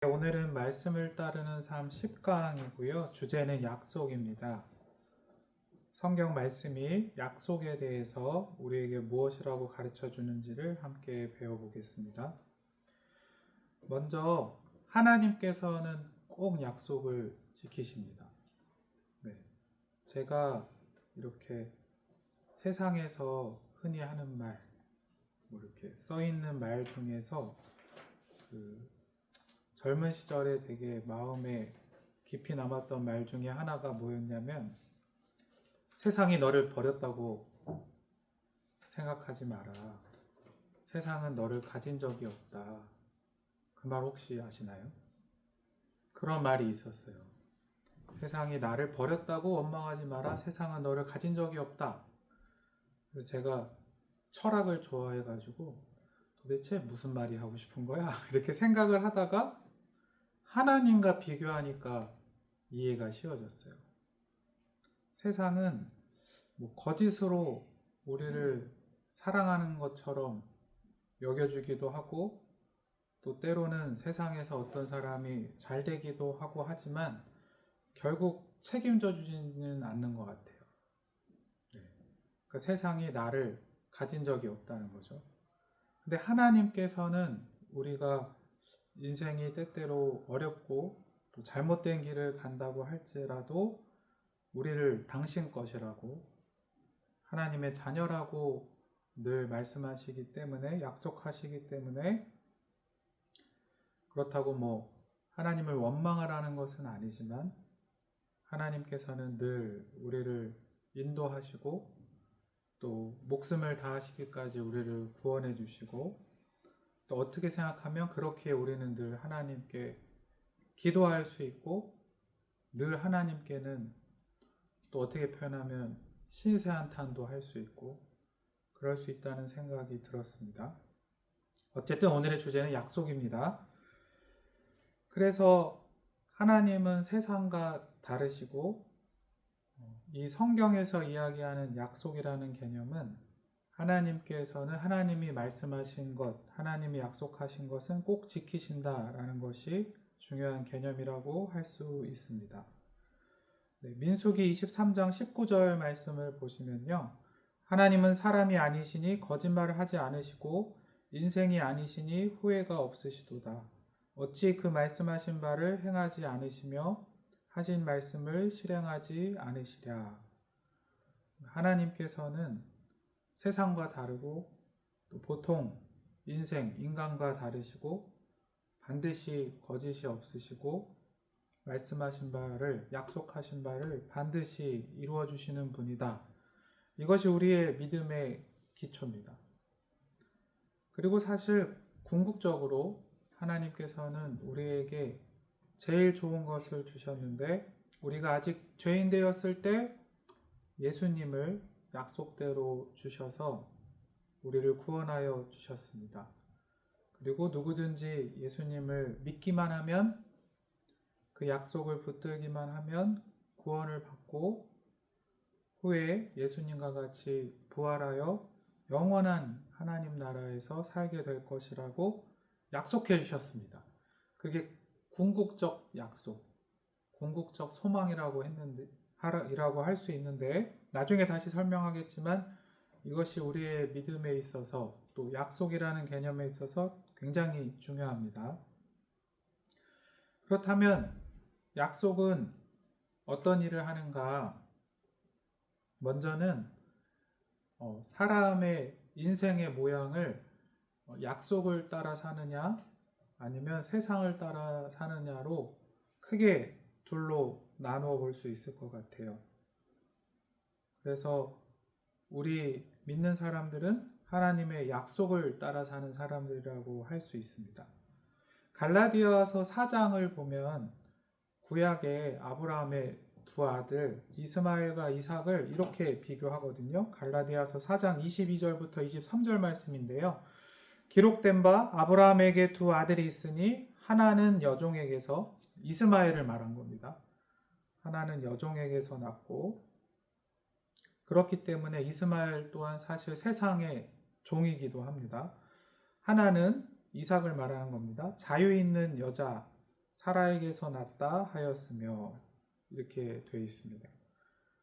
오늘은 말씀을 따르는 삶 10강이고요. 주제는 약속입니다. 성경 말씀이 약속에 대해서 우리에게 무엇이라고 가르쳐 주는지를 함께 배워보겠습니다. 먼저 하나님께서는 꼭 약속을 지키십니다. 제가 이렇게 세상에서 흔히 하는 말, 이렇게 써 있는 말 중에서 젊은 시절에 되게 마음에 깊이 남았던 말 중에 하나가 뭐였냐면, 세상이 너를 버렸다고 생각하지 마라. 세상은 너를 가진 적이 없다. 그 말 혹시 아시나요? 그런 말이 있었어요. 세상이 나를 버렸다고 원망하지 마라. 세상은 너를 가진 적이 없다. 그래서 제가 철학을 좋아해가지고 도대체 무슨 말이 하고 싶은 거야? 이렇게 생각을 하다가 하나님과 비교하니까 이해가 쉬워졌어요. 세상은 거짓으로 우리를 사랑하는 것처럼 여겨주기도 하고, 또 때로는 세상에서 어떤 사람이 잘 되기도 하고 하지만 결국 책임져 주지는 않는 것 같아요. 그러니까 세상이 나를 가진 적이 없다는 거죠. 근데 하나님께서는 우리가 인생이 때때로 어렵고 또 잘못된 길을 간다고 할지라도 우리를 당신 것이라고, 하나님의 자녀라고 늘 말씀하시기 때문에, 약속하시기 때문에, 그렇다고 하나님을 원망하라는 것은 아니지만 하나님께서는 늘 우리를 인도하시고 또 목숨을 다하시기까지 우리를 구원해 주시고, 또 어떻게 생각하면 그렇게 우리는 늘 하나님께 기도할 수 있고, 늘 하나님께는 또 어떻게 표현하면 신세한탄도 할 수 있고 그럴 수 있다는 생각이 들었습니다. 어쨌든 오늘의 주제는 약속입니다. 그래서 하나님은 세상과 다르시고, 이 성경에서 이야기하는 약속이라는 개념은 하나님께서는 하나님이 말씀하신 것, 하나님이 약속하신 것은 꼭 지키신다라는 것이 중요한 개념이라고 할 수 있습니다. 민수기 23장 19절 말씀을 보시면요, 하나님은 사람이 아니시니 거짓말을 하지 않으시고 인생이 아니시니 후회가 없으시도다. 어찌 그 말씀하신 바를 행하지 않으시며 하신 말씀을 실행하지 않으시랴. 하나님께서는 세상과 다르고 또 보통 인간과 다르시고 반드시 거짓이 없으시고 말씀하신 바를, 약속하신 바를 반드시 이루어 주시는 분이다. 이것이 우리의 믿음의 기초입니다. 그리고 사실 궁극적으로 하나님께서는 우리에게 제일 좋은 것을 주셨는데, 우리가 아직 죄인 되었을 때 예수님을 약속대로 주셔서 우리를 구원하여 주셨습니다. 그리고 누구든지 예수님을 믿기만 하면, 그 약속을 붙들기만 하면 구원을 받고 후에 예수님과 같이 부활하여 영원한 하나님 나라에서 살게 될 것이라고 약속해 주셨습니다. 그게 궁극적 약속, 궁극적 소망이라고 할 수 있는데, 나중에 다시 설명하겠지만 이것이 우리의 믿음에 있어서, 또 약속이라는 개념에 있어서 굉장히 중요합니다. 그렇다면 약속은 어떤 일을 하는가? 먼저는 사람의 인생의 모양을 약속을 따라 사느냐 아니면 세상을 따라 사느냐로 크게 둘로 나누어 볼 수 있을 것 같아요. 그래서 우리 믿는 사람들은 하나님의 약속을 따라 사는 사람들이라고 할 수 있습니다. 갈라디아서 4장을 보면 구약의 아브라함의 두 아들 이스마엘과 이삭을 이렇게 비교하거든요. 갈라디아서 4장 22절부터 23절 말씀인데요. 기록된 바 아브라함에게 두 아들이 있으니 하나는 여종에게서, 이스마엘을 말한 겁니다. 하나는 여종에게서 났고, 그렇기 때문에 이스마엘 또한 사실 세상의 종이기도 합니다. 하나는 이삭을 말하는 겁니다. 자유 있는 여자, 사라에게서 났다 하였으며 이렇게 되어 있습니다.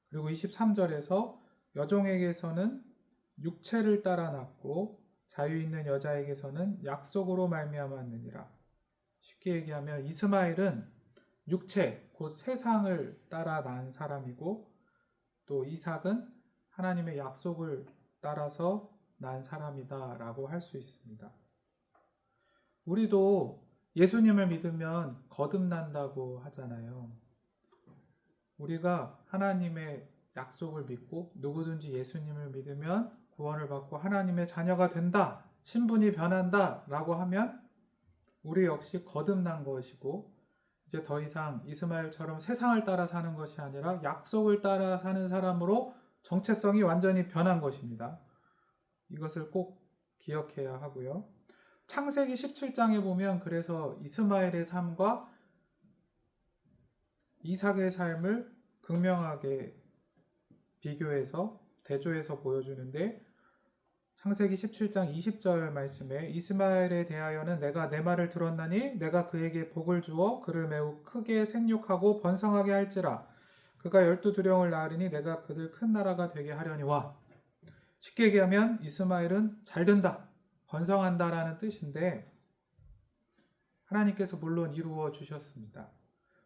그리고 23절에서 여종에게서는 육체를 따라 낳고 자유 있는 여자에게서는 약속으로 말미암았느니라. 쉽게 얘기하면 이스마엘은 육체, 곧 세상을 따라 낳은 사람이고 또 이삭은 하나님의 약속을 따라서 낳은 사람이다 라고 할 수 있습니다. 우리도 예수님을 믿으면 거듭난다고 하잖아요. 우리가 하나님의 약속을 믿고 누구든지 예수님을 믿으면 구원을 받고 하나님의 자녀가 된다, 신분이 변한다 라고 하면 우리 역시 거듭난 것이고 이제 더 이상 이스마엘처럼 세상을 따라 사는 것이 아니라 약속을 따라 사는 사람으로 정체성이 완전히 변한 것입니다. 이것을 꼭 기억해야 하고요. 창세기 17장에 보면 그래서 이스마엘의 삶과 이삭의 삶을 극명하게 비교해서 대조해서 보여주는데 창세기 17장 20절 말씀에 이스마엘에 대하여는 내가 내 말을 들었나니 내가 그에게 복을 주어 그를 매우 크게 생육하고 번성하게 할지라 그가 12두령을 낳으리니 내가 그들 큰 나라가 되게 하려니와. 쉽게 얘기하면 이스마엘은 잘 된다, 번성한다라는 뜻인데 하나님께서 물론 이루어 주셨습니다.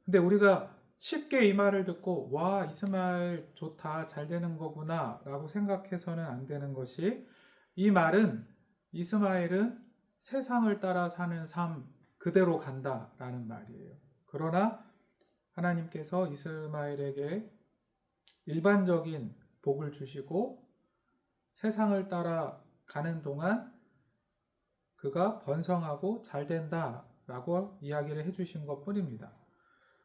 근데 우리가 쉽게 이 말을 듣고 와 이스마엘 좋다, 잘 되는 거구나 라고 생각해서는 안 되는 것이 이 말은 이스마엘은 세상을 따라 사는 삶 그대로 간다라는 말이에요. 그러나 하나님께서 이스마엘에게 일반적인 복을 주시고 세상을 따라 가는 동안 그가 번성하고 잘 된다라고 이야기를 해주신 것 뿐입니다.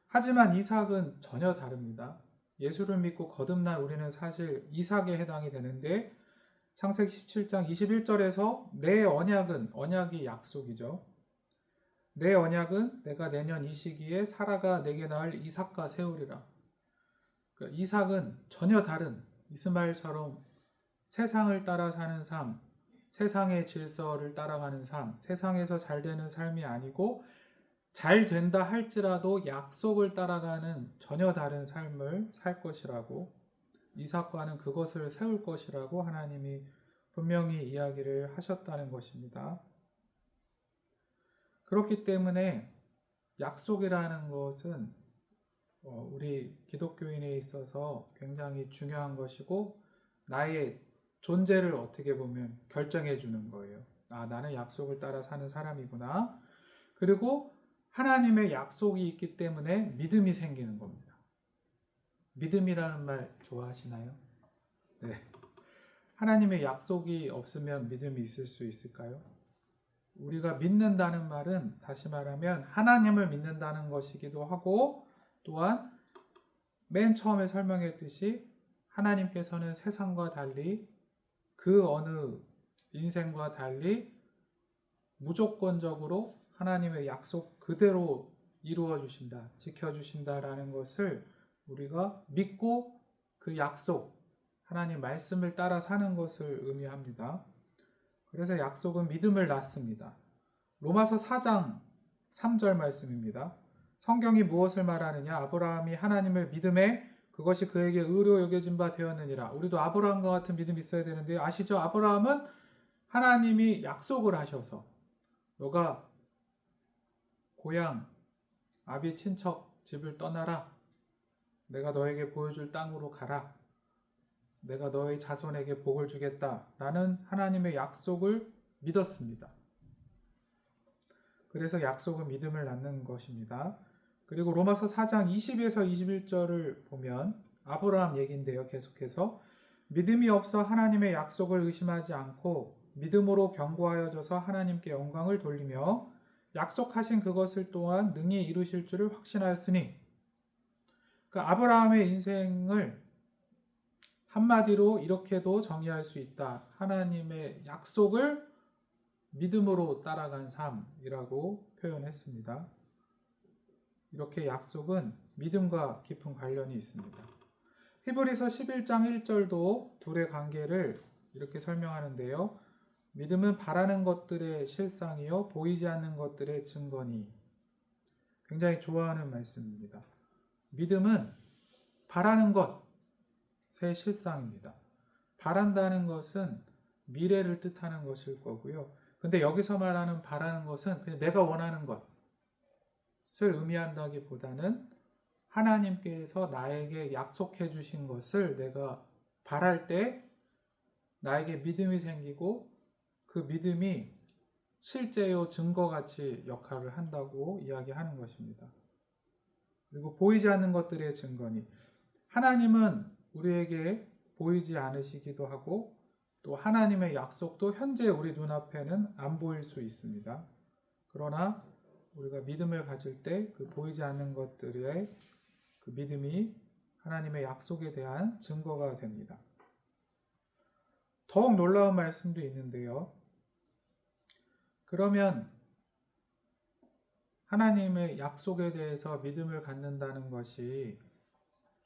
하지만 이삭은 전혀 다릅니다. 예수를 믿고 거듭난 우리는 사실 이삭에 해당이 되는데 창세기 17장 21절에서 내 언약은, 언약이 약속이죠. 내 언약은 내가 내년 이 시기에 사라가 내게 낳을 이삭과 세우리라. 그러니까 이삭은 전혀 다른 이스마엘처럼 세상을 따라 사는 삶, 세상의 질서를 따라가는 삶, 세상에서 잘 되는 삶이 아니고 잘 된다 할지라도 약속을 따라가는 전혀 다른 삶을 살 것이라고, 이삭과는 그것을 세울 것이라고 하나님이 분명히 이야기를 하셨다는 것입니다. 그렇기 때문에 약속이라는 것은 우리 기독교인에 있어서 굉장히 중요한 것이고 나의 존재를 어떻게 보면 결정해 주는 거예요. 아, 나는 약속을 따라 사는 사람이구나. 그리고 하나님의 약속이 있기 때문에 믿음이 생기는 겁니다. 믿음이라는 말 좋아하시나요? 네. 하나님의 약속이 없으면 믿음이 있을 수 있을까요? 우리가 믿는다는 말은 다시 말하면 하나님을 믿는다는 것이기도 하고 또한 맨 처음에 설명했듯이 하나님께서는 세상과 달리 그 어느 인생과 달리 무조건적으로 하나님의 약속 그대로 이루어 주신다, 지켜 주신다라는 것을 우리가 믿고 그 약속, 하나님 말씀을 따라 사는 것을 의미합니다. 그래서 약속은 믿음을 낳습니다. 로마서 4장 3절 말씀입니다. 성경이 무엇을 말하느냐? 아브라함이 하나님을 믿음에 그것이 그에게 의로 여겨진 바 되었느니라. 우리도 아브라함과 같은 믿음이 있어야 되는데 아시죠? 아브라함은 하나님이 약속을 하셔서 너가 고향, 아비 친척 집을 떠나라. 내가 너에게 보여줄 땅으로 가라. 내가 너의 자손에게 복을 주겠다. 라는 하나님의 약속을 믿었습니다. 그래서 약속은 믿음을 낳는 것입니다. 그리고 로마서 4장 20에서 21절을 보면 아브라함 얘기인데요. 계속해서 믿음이 없어 하나님의 약속을 의심하지 않고 믿음으로 견고하여져서 하나님께 영광을 돌리며 약속하신 그것을 또한 능히 이루실 줄을 확신하였으니, 그러니까 아브라함의 인생을 한마디로 이렇게도 정의할 수 있다. 하나님의 약속을 믿음으로 따라간 삶이라고 표현했습니다. 이렇게 약속은 믿음과 깊은 관련이 있습니다. 히브리서 11장 1절도 둘의 관계를 이렇게 설명하는데요. 믿음은 바라는 것들의 실상이요 보이지 않는 것들의 증거니. 굉장히 좋아하는 말씀입니다. 믿음은 바라는 것의 실상입니다. 바란다는 것은 미래를 뜻하는 것일 거고요. 근데 여기서 말하는 바라는 것은 그냥 내가 원하는 것을 의미한다기보다는 하나님께서 나에게 약속해 주신 것을 내가 바랄 때 나에게 믿음이 생기고 그 믿음이 실제요 증거같이 역할을 한다고 이야기하는 것입니다. 그리고 보이지 않는 것들의 증거니 하나님은 우리에게 보이지 않으시기도 하고 또 하나님의 약속도 현재 우리 눈앞에는 안 보일 수 있습니다. 그러나 우리가 믿음을 가질 때 그 보이지 않는 것들의 그 믿음이 하나님의 약속에 대한 증거가 됩니다. 더욱 놀라운 말씀도 있는데요. 그러면 하나님의 약속에 대해서 믿음을 갖는다는 것이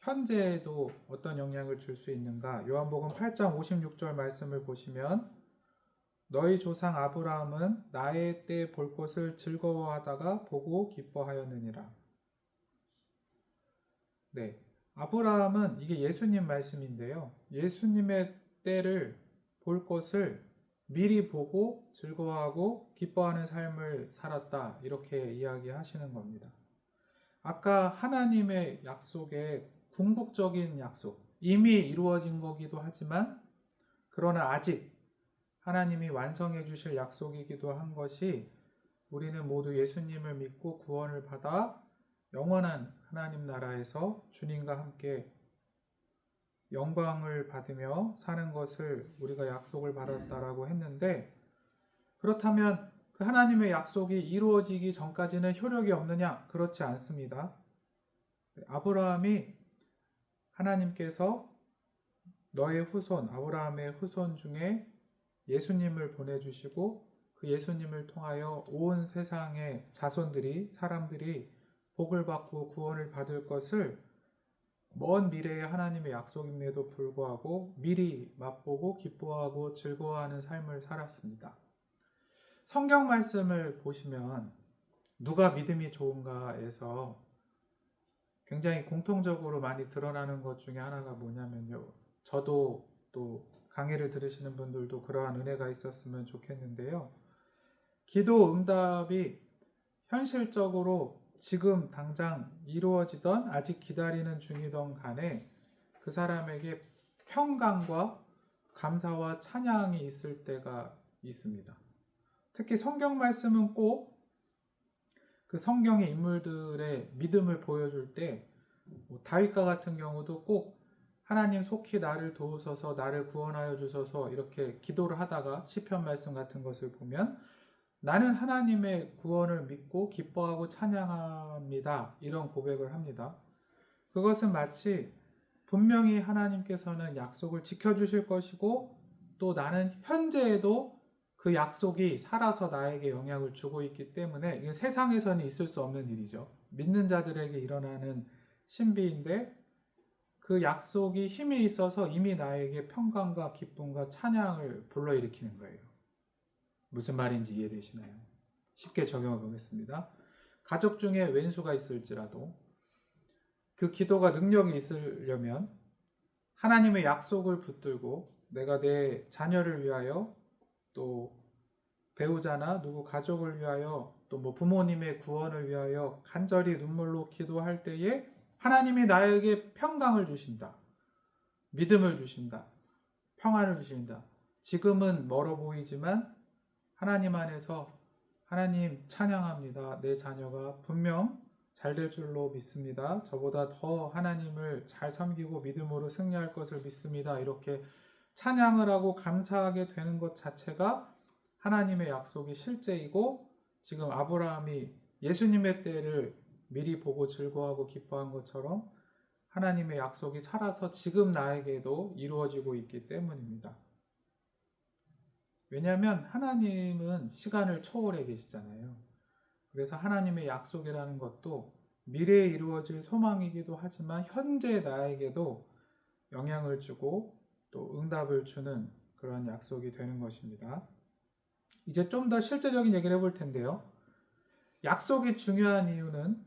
현재에도 어떤 영향을 줄 수 있는가? 요한복음 8장 56절 말씀을 보시면 너희 조상 아브라함은 나의 때 볼 것을 즐거워하다가 보고 기뻐하였느니라. 네, 아브라함은 이게 예수님 말씀인데요. 예수님의 때를 볼 것을 미리 보고 즐거워하고 기뻐하는 삶을 살았다. 이렇게 이야기하시는 겁니다. 아까 하나님의 약속에 궁극적인 약속, 이미 이루어진 거기도 하지만 그러나 아직 하나님이 완성해 주실 약속이기도 한 것이 우리는 모두 예수님을 믿고 구원을 받아 영원한 하나님 나라에서 주님과 함께 영광을 받으며 사는 것을 우리가 약속을 받았다라고 했는데 그렇다면 그 하나님의 약속이 이루어지기 전까지는 효력이 없느냐? 그렇지 않습니다. 아브라함이 하나님께서 너의 후손, 아브라함의 후손 중에 예수님을 보내주시고 그 예수님을 통하여 온 세상의 자손들이, 사람들이 복을 받고 구원을 받을 것을 먼 미래의 하나님의 약속임에도 불구하고 미리 맛보고 기뻐하고 즐거워하는 삶을 살았습니다. 성경 말씀을 보시면 누가 믿음이 좋은가에서 굉장히 공통적으로 많이 드러나는 것 중에 하나가 뭐냐면요. 저도 또 강의를 들으시는 분들도 그러한 은혜가 있었으면 좋겠는데요. 기도 응답이 현실적으로 지금 당장 이루어지던 아직 기다리는 중이던 간에 그 사람에게 평강과 감사와 찬양이 있을 때가 있습니다. 특히 성경 말씀은 꼭 그 성경의 인물들의 믿음을 보여줄 때 다윗과 같은 경우도 꼭 하나님 속히 나를 도우소서 나를 구원하여 주소서 이렇게 기도를 하다가 시편 말씀 같은 것을 보면 나는 하나님의 구원을 믿고 기뻐하고 찬양합니다. 이런 고백을 합니다. 그것은 마치 분명히 하나님께서는 약속을 지켜주실 것이고 또 나는 현재에도 그 약속이 살아서 나에게 영향을 주고 있기 때문에 이게 세상에서는 있을 수 없는 일이죠. 믿는 자들에게 일어나는 신비인데 그 약속이 힘이 있어서 이미 나에게 평강과 기쁨과 찬양을 불러일으키는 거예요. 무슨 말인지 이해되시나요? 쉽게 적용해 보겠습니다. 가족 중에 왼수가 있을지라도 그 기도가 능력이 있으려면 하나님의 약속을 붙들고 내가 내 자녀를 위하여 또 배우자나 누구 가족을 위하여 또 뭐 부모님의 구원을 위하여 간절히 눈물로 기도할 때에 하나님이 나에게 평강을 주신다. 믿음을 주신다. 평안을 주신다. 지금은 멀어 보이지만 하나님 안에서 하나님 찬양합니다. 내 자녀가 분명 잘 될 줄로 믿습니다. 저보다 더 하나님을 잘 섬기고 믿음으로 승리할 것을 믿습니다. 이렇게 찬양을 하고 감사하게 되는 것 자체가 하나님의 약속이 실제이고 지금 아브라함이 예수님의 때를 미리 보고 즐거워하고 기뻐한 것처럼 하나님의 약속이 살아서 지금 나에게도 이루어지고 있기 때문입니다. 왜냐하면 하나님은 시간을 초월해 계시잖아요. 그래서 하나님의 약속이라는 것도 미래에 이루어질 소망이기도 하지만 현재 나에게도 영향을 주고 또 응답을 주는 그런 약속이 되는 것입니다. 이제 좀 더 실제적인 얘기를 해볼 텐데요. 약속이 중요한 이유는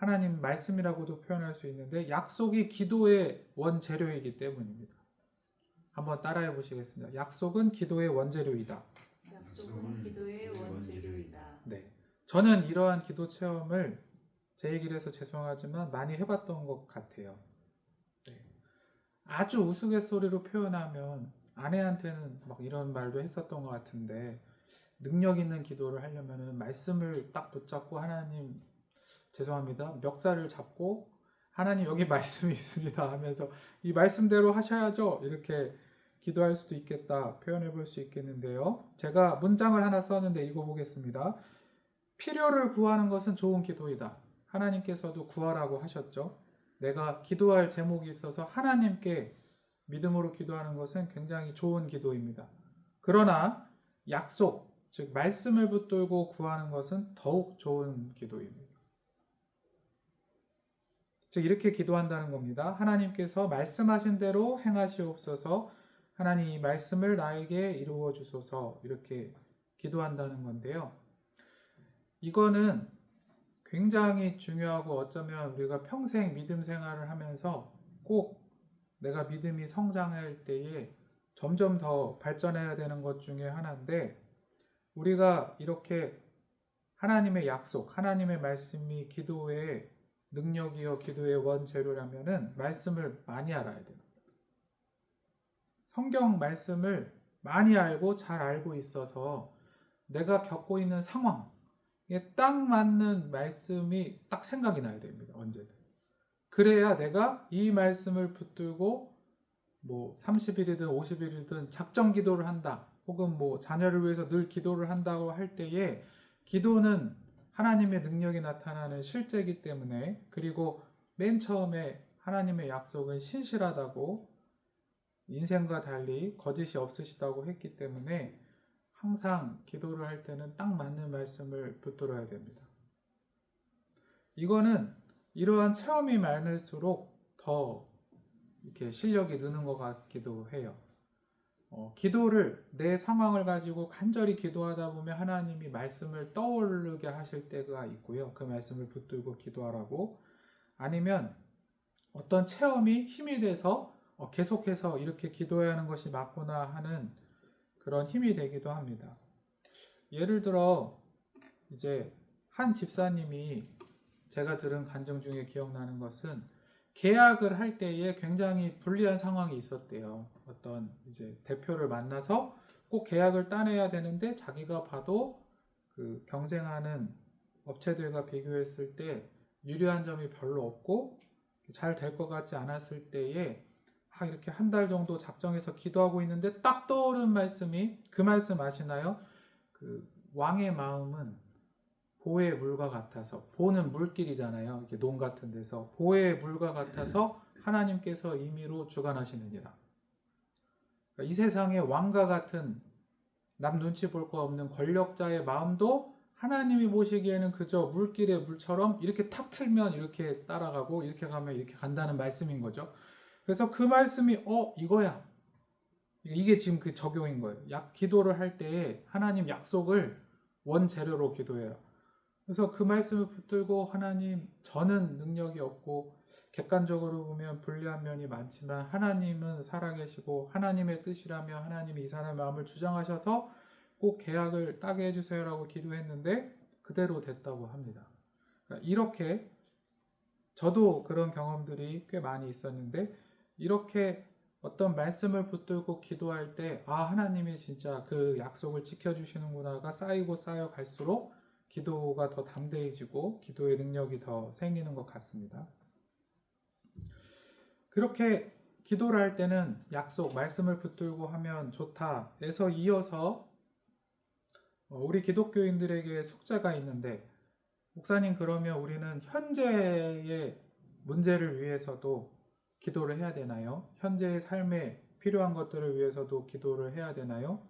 하나님 말씀이라고도 표현할 수 있는데 약속이 기도의 원재료이기 때문입니다. 한번 따라해 보시겠습니다. 약속은 기도의 원재료이다. 약속은 기도의 원재료이다. 네, 저는 이러한 기도 체험을 제 얘기를 해서 죄송하지만 많이 해봤던 것 같아요. 네. 아주 우스갯소리로 표현하면 아내한테는 막 이런 말도 했었던 것 같은데 능력 있는 기도를 하려면 말씀을 딱 붙잡고 하나님 죄송합니다. 멱살을 잡고 하나님 여기 말씀이 있습니다 하면서 이 말씀대로 하셔야죠. 이렇게 기도할 수도 있겠다. 표현해 볼 수 있겠는데요. 제가 문장을 하나 썼는데 읽어보겠습니다. 필요를 구하는 것은 좋은 기도이다. 하나님께서도 구하라고 하셨죠. 내가 기도할 제목이 있어서 하나님께 믿음으로 기도하는 것은 굉장히 좋은 기도입니다. 그러나 약속, 즉 말씀을 붙들고 구하는 것은 더욱 좋은 기도입니다. 즉 이렇게 기도한다는 겁니다. 하나님께서 말씀하신 대로 행하시옵소서. 하나님 이 말씀을 나에게 이루어 주소서. 이렇게 기도한다는 건데요. 이거는 굉장히 중요하고 어쩌면 우리가 평생 믿음 생활을 하면서 꼭 내가 믿음이 성장할 때에 점점 더 발전해야 되는 것 중에 하나인데 우리가 이렇게 하나님의 약속, 하나님의 말씀이 기도의 능력이요 기도의 원재료라면은 말씀을 많이 알아야 돼요. 성경 말씀을 많이 알고 잘 알고 있어서 내가 겪고 있는 상황에 딱 맞는 말씀이 딱 생각이 나야 됩니다. 언제든. 그래야 내가 이 말씀을 붙들고 뭐 30일이든 50일이든 작정 기도를 한다. 혹은 뭐 자녀를 위해서 늘 기도를 한다고 할 때에 기도는 하나님의 능력이 나타나는 실제이기 때문에 그리고 맨 처음에 하나님의 약속은 신실하다고 인생과 달리 거짓이 없으시다고 했기 때문에 항상 기도를 할 때는 딱 맞는 말씀을 붙들어야 됩니다. 이거는 이러한 체험이 많을수록 더 이렇게 실력이 느는 것 같기도 해요. 기도를 내 상황을 가지고 간절히 기도하다 보면 하나님이 말씀을 떠오르게 하실 때가 있고요. 그 말씀을 붙들고 기도하라고 아니면 어떤 체험이 힘이 돼서 계속해서 이렇게 기도해야 하는 것이 맞구나 하는 그런 힘이 되기도 합니다. 예를 들어 이제 한 집사님이 제가 들은 간증 중에 기억나는 것은 계약을 할 때에 굉장히 불리한 상황이 있었대요. 어떤 이제 대표를 만나서 꼭 계약을 따내야 되는데 자기가 봐도 그 경쟁하는 업체들과 비교했을 때 유리한 점이 별로 없고 잘 될 것 같지 않았을 때에 이렇게 한 달 정도 작정해서 기도하고 있는데 딱 떠오른 말씀이 그 말씀 아시나요? 그 왕의 마음은 보의 물과 같아서 보는 물길이잖아요. 이렇게 논 같은 데서 보의 물과 같아서 하나님께서 임의로 주관하시느니라. 이 세상의 왕과 같은 남 눈치 볼 거 없는 권력자의 마음도 하나님이 보시기에는 그저 물길의 물처럼 이렇게 탁 틀면 이렇게 따라가고 이렇게 가면 이렇게 간다는 말씀인 거죠. 그래서 그 말씀이 이거야. 이게 지금 그 적용인 거예요. 기도를 할 때에 하나님 약속을 원재료로 기도해요. 그래서 그 말씀을 붙들고 하나님 저는 능력이 없고 객관적으로 보면 불리한 면이 많지만 하나님은 살아계시고 하나님의 뜻이라면 하나님이 이 사람의 마음을 주장하셔서 꼭 계약을 따게 해주세요라고 기도했는데 그대로 됐다고 합니다. 그러니까 이렇게 저도 그런 경험들이 꽤 많이 있었는데 이렇게 어떤 말씀을 붙들고 기도할 때 하나님이 진짜 그 약속을 지켜주시는구나가 쌓이고 쌓여 갈수록 기도가 더 담대해지고 기도의 능력이 더 생기는 것 같습니다. 그렇게 기도를 할 때는 약속, 말씀을 붙들고 하면 좋다에서 이어서 우리 기독교인들에게 숙제가 있는데 목사님 그러면 우리는 현재의 문제를 위해서도 기도를 해야 되나요? 현재의 삶에 필요한 것들을 위해서도 기도를 해야 되나요?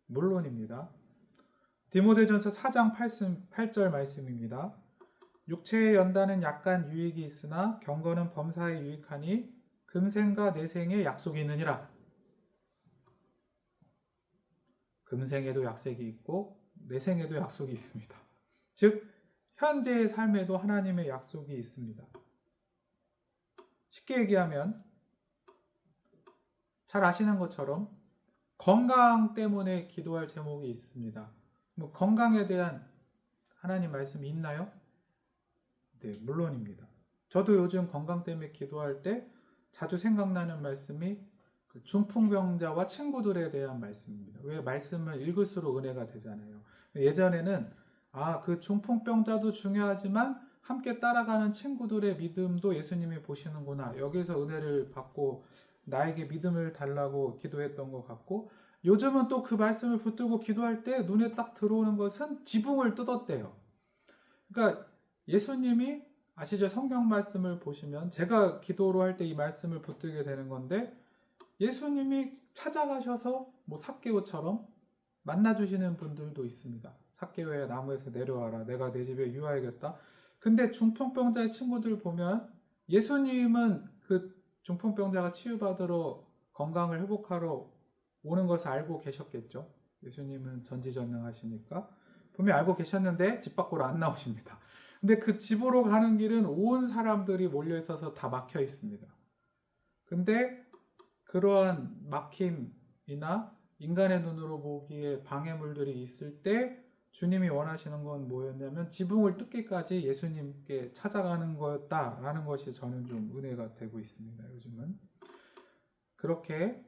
물론입니다. 디모데전서 4장 8절 말씀입니다. 육체의 연단은 약간 유익이 있으나 경건은 범사에 유익하니 금생과 내생에 약속이 있느니라. 금생에도 약속이 있고 내생에도 약속이 있습니다. 즉 현재의 삶에도 하나님의 약속이 있습니다. 쉽게 얘기하면 잘 아시는 것처럼 건강 때문에 기도할 제목이 있습니다. 뭐 건강에 대한 하나님 말씀이 있나요? 네, 물론입니다. 저도 요즘 건강 때문에 기도할 때 자주 생각나는 말씀이 그 중풍병자와 친구들에 대한 말씀입니다. 왜 말씀을 읽을수록 은혜가 되잖아요. 예전에는 그 중풍병자도 중요하지만 함께 따라가는 친구들의 믿음도 예수님이 보시는구나. 여기서 은혜를 받고 나에게 믿음을 달라고 기도했던 것 같고, 요즘은 또 그 말씀을 붙들고 기도할 때 눈에 딱 들어오는 것은 지붕을 뜯었대요. 그러니까 예수님이 아시죠? 성경 말씀을 보시면 제가 기도로 할 때 이 말씀을 붙들게 되는 건데, 예수님이 찾아가셔서 뭐 삭개오처럼 만나주시는 분들도 있습니다. 삭개오야, 나무에서 내려와라. 내가 내 집에 유하야겠다. 근데 중풍병자의 친구들 보면 예수님은 그 중풍병자가 치유받으러 건강을 회복하러 오는 것을 알고 계셨겠죠. 예수님은 전지전능하시니까 분명히 알고 계셨는데 집 밖으로 안 나오십니다. 근데 그 집으로 가는 길은 온 사람들이 몰려 있어서 다 막혀 있습니다. 근데 그러한 막힘이나 인간의 눈으로 보기에 방해물들이 있을 때 주님이 원하시는 건 뭐였냐면 지붕을 뜯기까지 예수님께 찾아가는 거였다라는 것이 저는 좀 은혜가 되고 있습니다. 요즘은 그렇게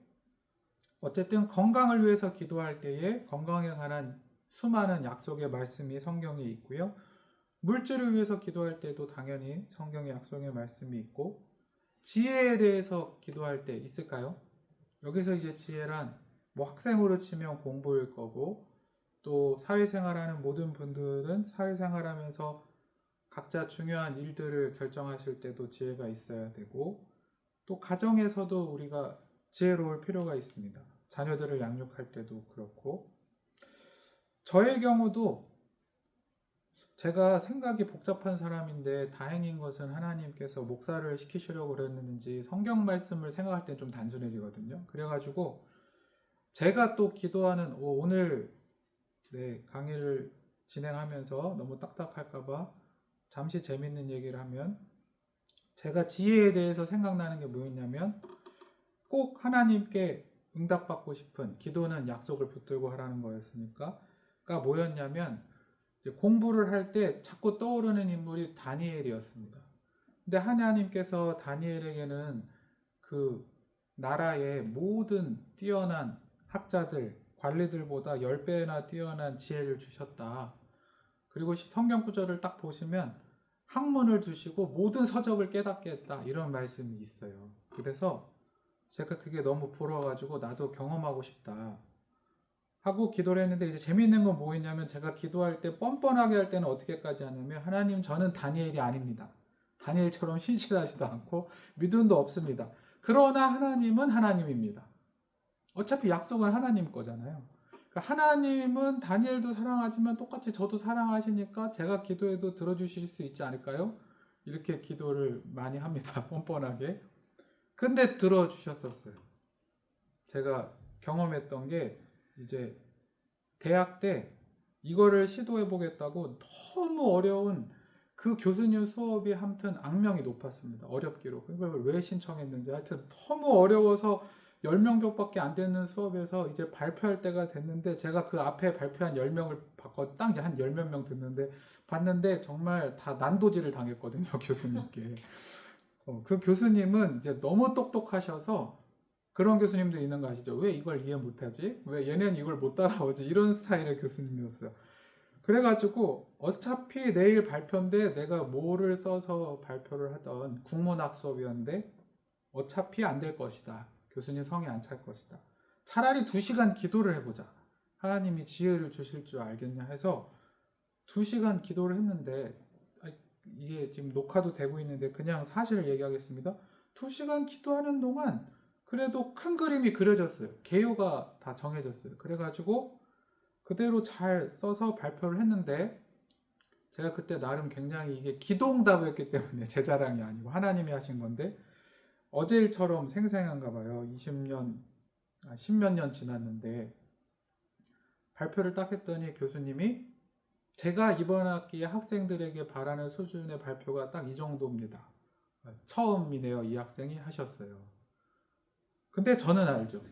어쨌든 건강을 위해서 기도할 때에 건강에 관한 수많은 약속의 말씀이 성경에 있고요. 물질을 위해서 기도할 때도 당연히 성경의 약속의 말씀이 있고, 지혜에 대해서 기도할 때 있을까요? 여기서 이제 지혜란 뭐 학생으로 치면 공부일 거고, 또 사회생활하는 모든 분들은 사회생활하면서 각자 중요한 일들을 결정하실 때도 지혜가 있어야 되고, 또 가정에서도 우리가 지혜로울 필요가 있습니다. 자녀들을 양육할 때도 그렇고, 저의 경우도 제가 생각이 복잡한 사람인데 다행인 것은 하나님께서 목사를 시키시려고 그랬는지 성경 말씀을 생각할 때 좀 단순해지거든요. 그래가지고 제가 또 기도하는 오늘 강의를 진행하면서 너무 딱딱할까봐 잠시 재밌는 얘기를 하면, 제가 지혜에 대해서 생각나는 게 뭐였냐면, 꼭 하나님께 응답받고 싶은 기도는 약속을 붙들고 하라는 거였으니까, 그러니까 뭐였냐면 공부를 할 때 자꾸 떠오르는 인물이 다니엘이었습니다. 근데 하나님께서 다니엘에게는 그 나라의 모든 뛰어난 학자들, 관리들보다 10배나 뛰어난 지혜를 주셨다. 그리고 성경 구절을 딱 보시면 학문을 주시고 모든 서적을 깨닫게 했다. 이런 말씀이 있어요. 그래서 제가 그게 너무 부러워가지고 나도 경험하고 싶다 하고 기도를 했는데, 이제 재미있는 건 뭐였냐면, 제가 기도할 때 뻔뻔하게 할 때는 어떻게까지 하냐면, 하나님 저는 다니엘이 아닙니다. 다니엘처럼 신실하지도 않고 믿음도 없습니다. 그러나 하나님은 하나님입니다. 어차피 약속은 하나님 거잖아요. 그러니까 하나님은 다니엘도 사랑하지만 똑같이 저도 사랑하시니까 제가 기도해도 들어주실 수 있지 않을까요? 이렇게 기도를 많이 합니다. 뻔뻔하게. 근데 들어주셨었어요. 제가 경험했던 게, 이제 대학 때 이거를 시도해 보겠다고 너무 어려운 그 교수님 수업이 아무튼 악명이 높았습니다. 어렵기로. 그걸 왜 신청했는지 하여튼 너무 어려워서 10명밖에 안 되는 수업에서 이제 발표할 때가 됐는데, 제가 그 앞에 발표한 10명을 봤고 딱 한 10몇 명 듣는데 봤는데 정말 다 난도질을 당했거든요. 교수님께. 그 교수님은 이제 너무 똑똑하셔서, 그런 교수님도 있는 거 아시죠? 왜 이걸 이해 못하지? 왜 얘는 이걸 못 따라오지? 이런 스타일의 교수님이었어요. 그래가지고 어차피 내일 발표인데 내가 뭐를 써서 발표를 하던 국문학 수업이었는데 어차피 안 될 것이다. 교수님 성에 안 찰 것이다. 차라리 2시간 기도를 해보자. 하나님이 지혜를 주실 줄 알겠냐 해서 2시간 기도를 했는데, 이게 지금 녹화도 되고 있는데 그냥 사실을 얘기하겠습니다. 2시간 기도하는 동안 그래도 큰 그림이 그려졌어요. 개요가 다 정해졌어요. 그래가지고 그대로 잘 써서 발표를 했는데, 제가 그때 나름 굉장히 이게 기도응답이었기 때문에 제 자랑이 아니고 하나님이 하신 건데, 어제 일처럼 생생한가 봐요. 10몇 년 지났는데 발표를 딱 했더니 교수님이 제가 이번 학기에 학생들에게 바라는 수준의 발표가 딱 이 정도입니다. 처음이네요. 이 학생이 하셨어요. 근데 저는 알죠.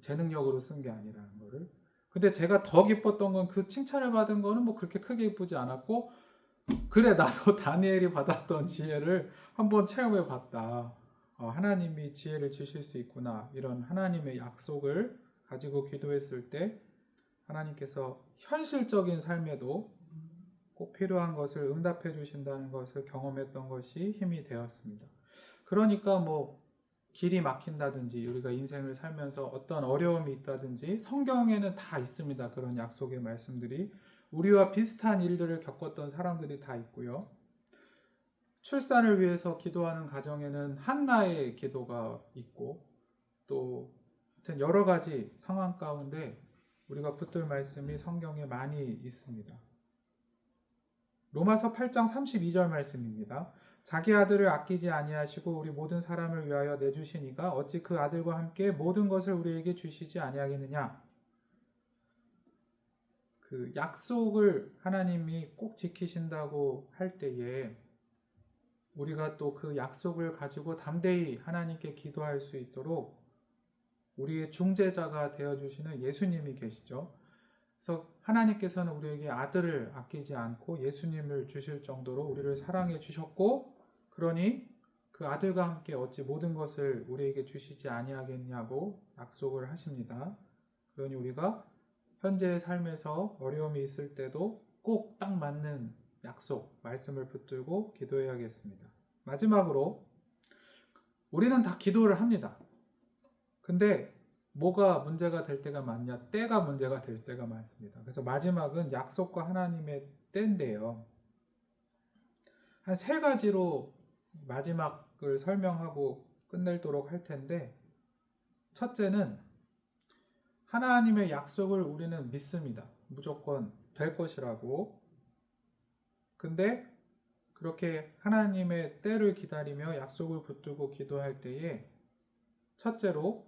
제 능력으로 쓴 게 아니라는 거를. 근데 제가 더 기뻤던 건 그 칭찬을 받은 거는 뭐 그렇게 크게 기쁘지 않았고, 그래 나도 다니엘이 받았던 지혜를 한번 체험해 봤다. 하나님이 지혜를 주실 수 있구나. 이런 하나님의 약속을 가지고 기도했을 때 하나님께서 현실적인 삶에도 꼭 필요한 것을 응답해 주신다는 것을 경험했던 것이 힘이 되었습니다. 그러니까 뭐 길이 막힌다든지 우리가 인생을 살면서 어떤 어려움이 있다든지 성경에는 다 있습니다. 그런 약속의 말씀들이 우리와 비슷한 일들을 겪었던 사람들이 다 있고요. 출산을 위해서 기도하는 가정에는 한나의 기도가 있고 또 하여튼 여러 가지 상황 가운데 우리가 붙들 말씀이 성경에 많이 있습니다. 로마서 8장 32절 말씀입니다. 자기 아들을 아끼지 아니하시고 우리 모든 사람을 위하여 내주시니가 어찌 그 아들과 함께 모든 것을 우리에게 주시지 아니하겠느냐. 그 약속을 하나님이 꼭 지키신다고 할 때에 우리가 또 그 약속을 가지고 담대히 하나님께 기도할 수 있도록 우리의 중재자가 되어주시는 예수님이 계시죠. 그래서 하나님께서는 우리에게 아들을 아끼지 않고 예수님을 주실 정도로 우리를 사랑해 주셨고, 그러니 그 아들과 함께 어찌 모든 것을 우리에게 주시지 아니하겠냐고 약속을 하십니다. 그러니 우리가 현재의 삶에서 어려움이 있을 때도 꼭 딱 맞는 약속, 말씀을 붙들고 기도해야겠습니다. 마지막으로 우리는 다 기도를 합니다. 근데 뭐가 문제가 될 때가 많냐? 때가 문제가 될 때가 많습니다. 그래서 마지막은 약속과 하나님의 때인데요. 한 세 가지로 마지막을 설명하고 끝내도록 할 텐데, 첫째는 하나님의 약속을 우리는 믿습니다. 무조건 될 것이라고. 근데 그렇게 하나님의 때를 기다리며 약속을 붙들고 기도할 때에 첫째로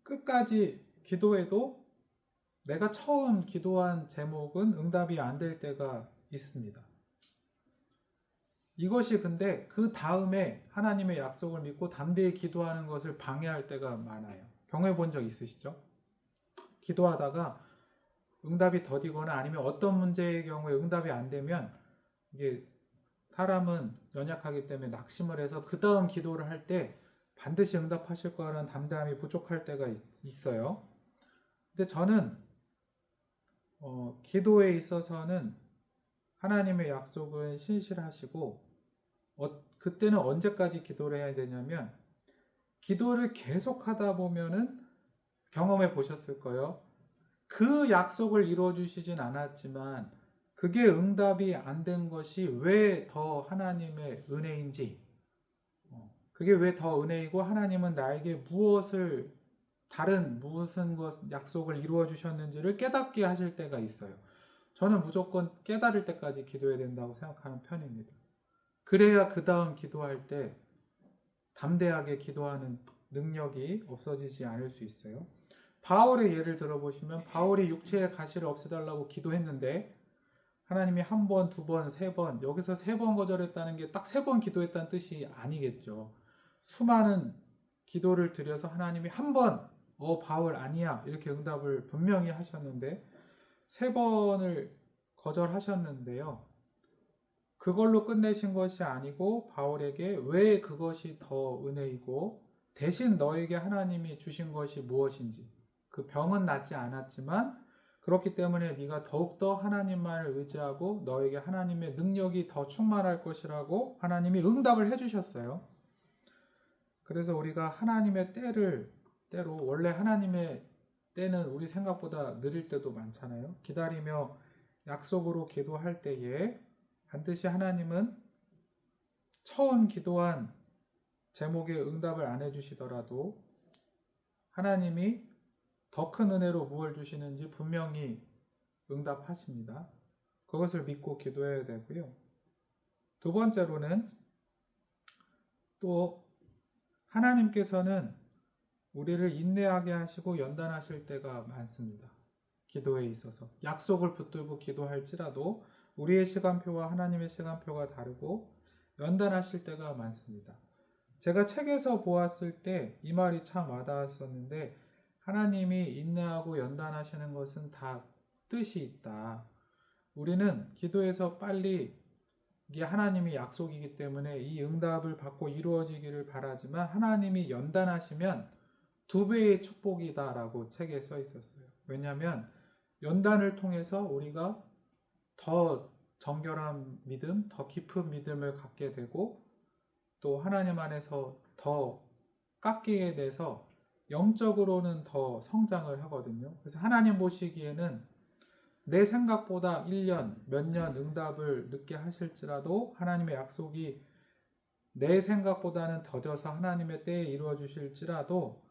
끝까지 기도해도 내가 처음 기도한 제목은 응답이 안 될 때가 있습니다. 이것이 근데 그 다음에 하나님의 약속을 믿고 담대히 기도하는 것을 방해할 때가 많아요. 경험해 본 적 있으시죠? 기도하다가 응답이 더디거나 아니면 어떤 문제의 경우에 응답이 안 되면 이게 사람은 연약하기 때문에 낙심을 해서 그 다음 기도를 할 때 반드시 응답하실 거라는 담대함이 부족할 때가 있어요. 근데 저는 기도에 있어서는 하나님의 약속은 신실하시고 그때는 언제까지 기도를 해야 되냐면 기도를 계속 하다 보면은 경험해 보셨을 거예요. 그 약속을 이루어 주시진 않았지만 그게 응답이 안 된 것이 왜 더 하나님의 은혜인지, 그게 왜 더 은혜이고 하나님은 나에게 무슨 약속을 이루어 주셨는지를 깨닫게 하실 때가 있어요. 저는 무조건 깨달을 때까지 기도해야 된다고 생각하는 편입니다. 그래야 그 다음 기도할 때 담대하게 기도하는 능력이 없어지지 않을 수 있어요. 바울의 예를 들어보시면 바울이 육체의 가시를 없애달라고 기도했는데 하나님이 한 번, 두 번, 세 번, 여기서 세 번 거절했다는 게 딱 세 번 기도했다는 뜻이 아니겠죠. 수많은 기도를 드려서 하나님이 한 번, 바울 아니야 이렇게 응답을 분명히 하셨는데 세 번을 거절하셨는데요. 그걸로 끝내신 것이 아니고 바울에게 왜 그것이 더 은혜이고 대신 너에게 하나님이 주신 것이 무엇인지, 그 병은 낫지 않았지만 그렇기 때문에 네가 더욱더 하나님만을 의지하고 너에게 하나님의 능력이 더 충만할 것이라고 하나님이 응답을 해주셨어요. 그래서 우리가 하나님의 때로 원래 하나님의 때는 우리 생각보다 느릴 때도 많잖아요. 기다리며 약속으로 기도할 때에 반드시 하나님은 처음 기도한 제목에 응답을 안 해주시더라도 하나님이 더 큰 은혜로 무엇을 주시는지 분명히 응답하십니다. 그것을 믿고 기도해야 되고요. 두 번째로는 또 하나님께서는 우리를 인내하게 하시고 연단하실 때가 많습니다. 기도에 있어서 약속을 붙들고 기도할지라도 우리의 시간표와 하나님의 시간표가 다르고 연단하실 때가 많습니다. 제가 책에서 보았을 때 이 말이 참 와닿았었는데 하나님이 인내하고 연단하시는 것은 다 뜻이 있다. 우리는 기도에서 빨리 이게 하나님이 약속이기 때문에 이 응답을 받고 이루어지기를 바라지만 하나님이 연단하시면 2배의 축복이다라고 책에 써 있었어요. 왜냐하면 연단을 통해서 우리가 더 정결한 믿음, 더 깊은 믿음을 갖게 되고 또 하나님 안에서 더 깎이게 돼서 영적으로는 더 성장을 하거든요. 그래서 하나님 보시기에는 내 생각보다 1년, 몇 년 응답을 늦게 하실지라도 하나님의 약속이 내 생각보다는 더뎌서 하나님의 때에 이루어 주실지라도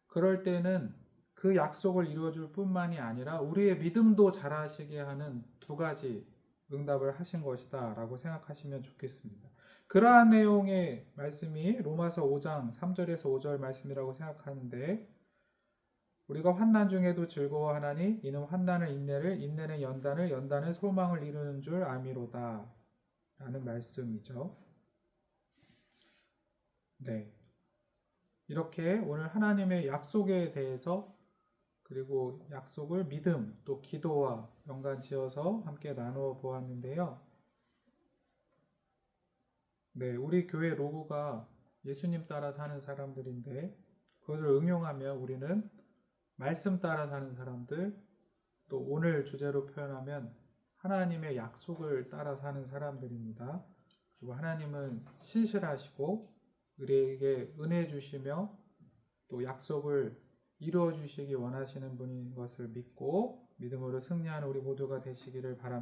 그럴 때는 그 약속을 이루어 줄 뿐만이 아니라 우리의 믿음도 자라시게 하는 2가지 응답을 하신 것이다 라고 생각하시면 좋겠습니다. 그러한 내용의 말씀이 로마서 5장 3절에서 5절 말씀이라고 생각하는데 우리가 환난 중에도 즐거워하나니 이는 환난을 인내를 인내는 연단을 연단은 소망을 이루는 줄 아미로다 라는 말씀이죠. 네, 이렇게 오늘 하나님의 약속에 대해서 그리고 약속을 믿음 또 기도와 연관지어서 함께 나누어 보았는데요. 네, 우리 교회 로고가 예수님 따라 사는 사람들인데 그것을 응용하면 우리는 말씀 따라 사는 사람들, 또 오늘 주제로 표현하면 하나님의 약속을 따라 사는 사람들입니다. 그리고 하나님은 신실하시고 우리에게 은혜 주시며 또 약속을 이루어 주시기 원하시는 분인 것을 믿고 믿음으로 승리하는 우리 모두가 되시기를 바랍니다.